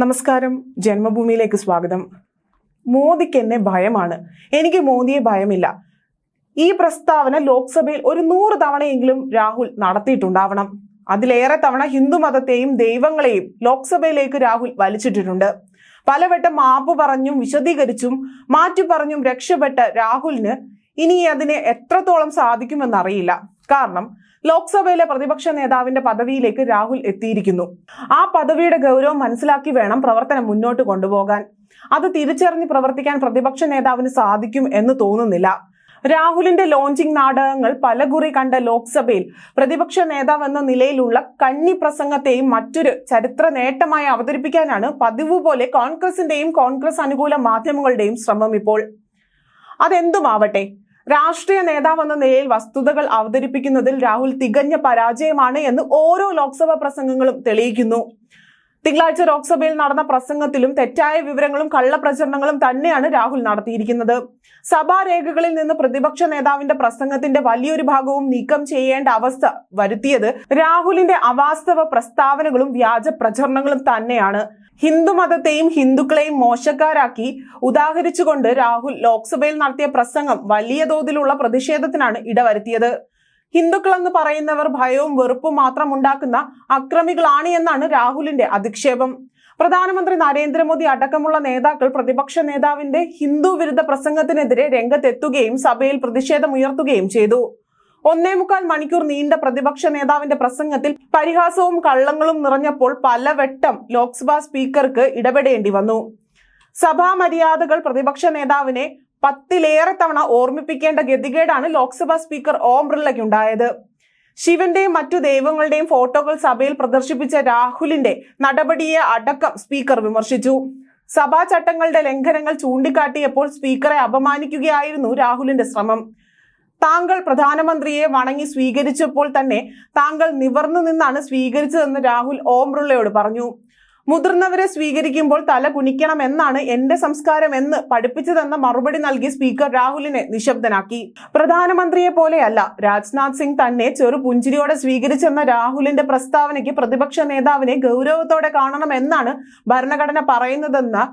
നമസ്കാരം, ജന്മഭൂമിയിലേക്ക് സ്വാഗതം. മോദിക്ക് എന്നെ ഭയമാണ്, എനിക്ക് മോദിയെ ഭയമില്ല. ഈ പ്രസ്താവന ലോക്സഭയിൽ ഒരു 100 തവണയെങ്കിലും രാഹുൽ നടത്തിയിട്ടുണ്ടാവണം. അതിലേറെ തവണ ഹിന്ദുമതത്തെയും ദൈവങ്ങളെയും ലോക്സഭയിലേക്ക് രാഹുൽ വലിച്ചിട്ടിട്ടുണ്ട്. പലവട്ടം മാപ്പ് പറഞ്ഞും വിശദീകരിച്ചും മാറ്റി പറഞ്ഞും രക്ഷപ്പെട്ട രാഹുലിന് ഇനി അതിന് എത്രത്തോളം സാധിക്കുമെന്നറിയില്ല. കാരണം ലോക്സഭയിലെ പ്രതിപക്ഷ നേതാവിന്റെ പദവിയിലേക്ക് രാഹുൽ എത്തിയിരിക്കുന്നു. ആ പദവിയുടെ ഗൗരവം മനസ്സിലാക്കി വേണം പ്രവർത്തനം മുന്നോട്ട് കൊണ്ടുപോകാൻ. അത് തിരിച്ചറിഞ്ഞ് പ്രവർത്തിക്കാൻ പ്രതിപക്ഷ നേതാവിന് സാധിക്കും എന്ന് തോന്നുന്നില്ല. രാഹുലിന്റെ ലോഞ്ചിങ് നാടകങ്ങൾ പലകുറി കണ്ട ലോക്സഭയിൽ പ്രതിപക്ഷ നേതാവ് എന്ന നിലയിലുള്ള കന്നി പ്രസംഗത്തെയും മറ്റൊരു ചരിത്ര നേട്ടമായി അവതരിപ്പിക്കാനാണ് പതിവ് പോലെ കോൺഗ്രസിന്റെയും കോൺഗ്രസ് അനുകൂല മാധ്യമങ്ങളുടെയും ശ്രമം ഇപ്പോൾ. അതെന്തുമാവട്ടെ, രാഷ്ട്രീയ നേതാവ് എന്ന നിലയിൽ വസ്തുതകൾ അവതരിപ്പിക്കുന്നതിൽ രാഹുൽ തികഞ്ഞ പരാജയമാണ് എന്ന് ഓരോ ലോക്സഭാ പ്രസംഗങ്ങളും തെളിയിക്കുന്നു. തിങ്കളാഴ്ച ലോക്സഭയിൽ നടന്ന പ്രസംഗത്തിലും തെറ്റായ വിവരങ്ങളും കള്ളപ്രചരണങ്ങളും തന്നെയാണ് രാഹുൽ നടത്തിയിരിക്കുന്നത്. സഭാരേഖകളിൽ നിന്ന് പ്രതിപക്ഷ നേതാവിന്റെ പ്രസംഗത്തിന്റെ വലിയൊരു ഭാഗവും നീക്കം ചെയ്യേണ്ട അവസ്ഥ വരുത്തിയത് രാഹുലിന്റെ അവാസ്തവ പ്രസ്താവനകളും വ്യാജ പ്രചരണങ്ങളും തന്നെയാണ്. ഹിന്ദുമതത്തെയും ഹിന്ദുക്കളെയും മോശക്കാരാക്കി ഉദാഹരിച്ചുകൊണ്ട് രാഹുൽ ലോക്സഭയിൽ നടത്തിയ പ്രസംഗം വലിയ തോതിലുള്ള പ്രതിഷേധത്തിനാണ് ഇടവരുത്തിയത്. ഹിന്ദുക്കളെന്ന് പറയുന്നവർ ഭയവും വെറുപ്പും മാത്രം ഉണ്ടാക്കുന്ന അക്രമികളാണ് എന്നാണ് രാഹുലിന്റെ അധിക്ഷേപം. പ്രധാനമന്ത്രി നരേന്ദ്രമോദി അടക്കമുള്ള നേതാക്കൾ പ്രതിപക്ഷ നേതാവിന്റെ ഹിന്ദു വിരുദ്ധ പ്രസംഗത്തിനെതിരെ രംഗത്തെത്തുകയും സഭയിൽ പ്രതിഷേധമുയർത്തുകയും ചെയ്തു. 1.25 മണിക്കൂർ നീണ്ട പ്രതിപക്ഷ നേതാവിന്റെ പ്രസംഗത്തിൽ പരിഹാസവും കള്ളങ്ങളും നിറഞ്ഞപ്പോൾ പലവട്ടം ലോക്സഭാ സ്പീക്കർക്ക് ഇടപെടേണ്ടി വന്നു. സഭാ മര്യാദകൾ പ്രതിപക്ഷ നേതാവിനെ 10ലേറെ തവണ ഓർമ്മിപ്പിക്കേണ്ട ഗതികേടാണ് ലോക്സഭാ സ്പീക്കർ ഓം ബിർളയ്ക്കുണ്ടായത്. ശിവന്റെയും മറ്റു ദൈവങ്ങളുടെയും ഫോട്ടോകൾ സഭയിൽ പ്രദർശിപ്പിച്ച രാഹുലിന്റെ നടപടിയെ അടക്കം സ്പീക്കർ വിമർശിച്ചു. സഭാ ചട്ടങ്ങളുടെ ലംഘനങ്ങൾ ചൂണ്ടിക്കാട്ടിയപ്പോൾ സ്പീക്കറെ അപമാനിക്കുകയായിരുന്നു രാഹുലിന്റെ ശ്രമം. താങ്കൾ പ്രധാനമന്ത്രിയെ വണങ്ങി സ്വീകരിച്ചപ്പോൾ തന്നെ താങ്കൾ നിവർന്നു നിന്നാണ് സ്വീകരിച്ചതെന്ന് രാഹുൽ ഓം ബിർളയോട് പറഞ്ഞു. മുതിർന്നവരെ സ്വീകരിക്കുമ്പോൾ തല കുനിക്കണം എന്നാണ് എന്റെ സംസ്കാരം എന്ന് പഠിപ്പിച്ചതെന്ന മറുപടി നൽകി സ്പീക്കർ രാഹുലിനെ നിശബ്ദനാക്കി. പ്രധാനമന്ത്രിയെ പോലെയല്ല രാജ്നാഥ് സിംഗ് തന്നെ ചെറു പുഞ്ചിരിയോടെ സ്വീകരിച്ചെന്ന രാഹുലിന്റെ പ്രസ്താവനയ്ക്ക് പ്രതിപക്ഷ നേതാവിനെ ഗൗരവത്തോടെ കാണണമെന്നാണ് ഭരണഘടന പറയുന്നതെന്ന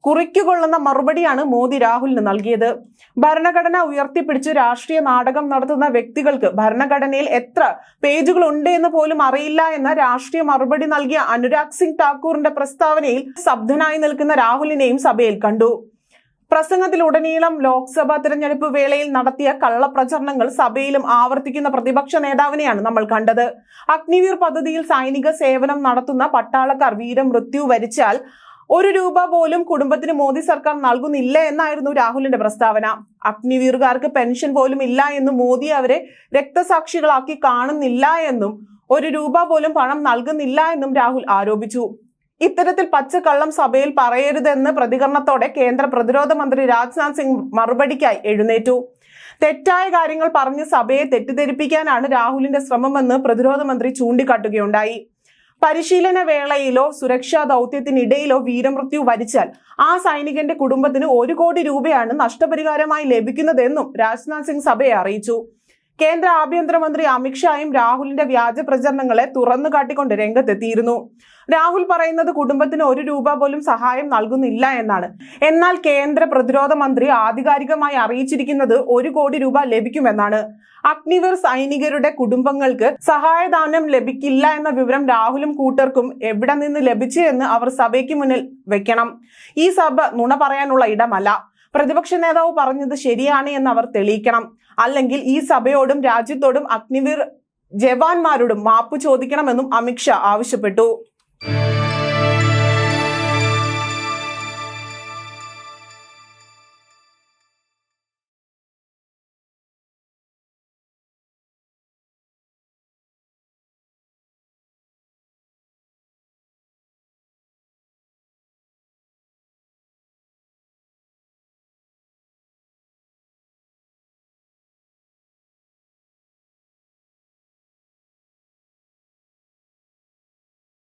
കുറിക്കുകൊള്ളുന്ന മറുപടിയാണ് മോദി രാഹുലിന് നൽകിയത്. ഭരണഘടന ഉയർത്തിപ്പിടിച്ച് രാഷ്ട്രീയ നാടകം നടത്തുന്ന വ്യക്തികൾക്ക് ഭരണഘടനയിൽ എത്ര പേജുകൾ ഉണ്ട് എന്ന് പോലും അറിയില്ല എന്ന രാഷ്ട്രീയ മറുപടി നൽകിയ അനുരാഗ് സിംഗ് ഠാക്കൂറിന്റെ പ്രസ്താവനയിൽ സ്തബ്ധനായി നിൽക്കുന്ന രാഹുലിനെയും സഭയിൽ കണ്ടു. പ്രസംഗത്തിലുടനീളം ലോക്സഭാ തിരഞ്ഞെടുപ്പ് വേളയിൽ നടത്തിയ കള്ളപ്രചരണങ്ങൾ സഭയിലും ആവർത്തിക്കുന്ന പ്രതിപക്ഷ നേതാവിനെയാണ് നമ്മൾ കണ്ടത്. അഗ്നിവീർ പദ്ധതിയിൽ സൈനിക സേവനം നടത്തുന്ന പട്ടാളക്കാർ വീരമൃത്യു വരിച്ചാൽ 1 രൂപ പോലും കുടുംബത്തിന് മോദി സർക്കാർ നൽകുന്നില്ല എന്നായിരുന്നു രാഹുലിന്റെ പ്രസ്താവന. അഗ്നിവീറുകാർക്ക് പെൻഷൻ പോലും ഇല്ല എന്നും മോദി അവരെ രക്തസാക്ഷികളാക്കി കാണുന്നില്ല എന്നും 1 രൂപ പോലും പണം നൽകുന്നില്ല എന്നും രാഹുൽ ആരോപിച്ചു. ഇത്തരത്തിൽ പച്ചക്കള്ളം സഭയിൽ പറയരുതെന്ന് പ്രതികരണത്തോടെ കേന്ദ്ര പ്രതിരോധ മന്ത്രി രാജ്നാഥ് സിംഗ് മറുപടിക്കായി എഴുന്നേറ്റു. തെറ്റായ കാര്യങ്ങൾ പറഞ്ഞ് സഭയെ തെറ്റിദ്ധരിപ്പിക്കാനാണ് രാഹുലിന്റെ ശ്രമമെന്ന് പ്രതിരോധ മന്ത്രി ചൂണ്ടിക്കാട്ടുകയുണ്ടായി. പരിശീലന വേളയിലോ സുരക്ഷാ ദൗത്യത്തിനിടയിലോ വീരമൃത്യു വരിച്ചാൽ ആ സൈനികന്റെ കുടുംബത്തിന് 1 കോടി രൂപയാണ് നഷ്ടപരിഹാരമായി ലഭിക്കുന്നതെന്നും രാജ്നാഥ് സിംഗ് സഭയെ അറിയിച്ചു. കേന്ദ്ര ആഭ്യന്തരമന്ത്രി അമിത്ഷായും രാഹുലിന്റെ വ്യാജ പ്രചരണങ്ങളെ തുറന്നു കാട്ടിക്കൊണ്ട് രംഗത്തെത്തിയിരുന്നു. രാഹുൽ പറയുന്നത് കുടുംബത്തിന് 1 രൂപ പോലും സഹായം നൽകുന്നില്ല എന്നാണ്. എന്നാൽ കേന്ദ്ര പ്രതിരോധ മന്ത്രി ആധികാരികമായി അറിയിച്ചിരിക്കുന്നത് 1 കോടി രൂപ ലഭിക്കുമെന്നാണ്. അഗ്നിവീർ സൈനികരുടെ കുടുംബങ്ങൾക്ക് സഹായദാനം ലഭിക്കില്ല എന്ന വിവരം രാഹുലും കൂട്ടർക്കും എവിടെ നിന്ന് ലഭിച്ചു എന്ന് അവർ സഭയ്ക്ക് മുന്നിൽ വെക്കണം. ഈ സഭ നുണ പറയാനുള്ള ഇടമല്ല. പ്രതിപക്ഷ നേതാവ് പറഞ്ഞത് ശരിയാണ് എന്ന് അവർ തെളിയിക്കണം. അല്ലെങ്കിൽ ഈ സഭയോടും രാജ്യത്തോടും അഗ്നിവീർ ജവാന്മാരോടും മാപ്പ് ചോദിക്കണമെന്നും അമിത്ഷാ ആവശ്യപ്പെട്ടു.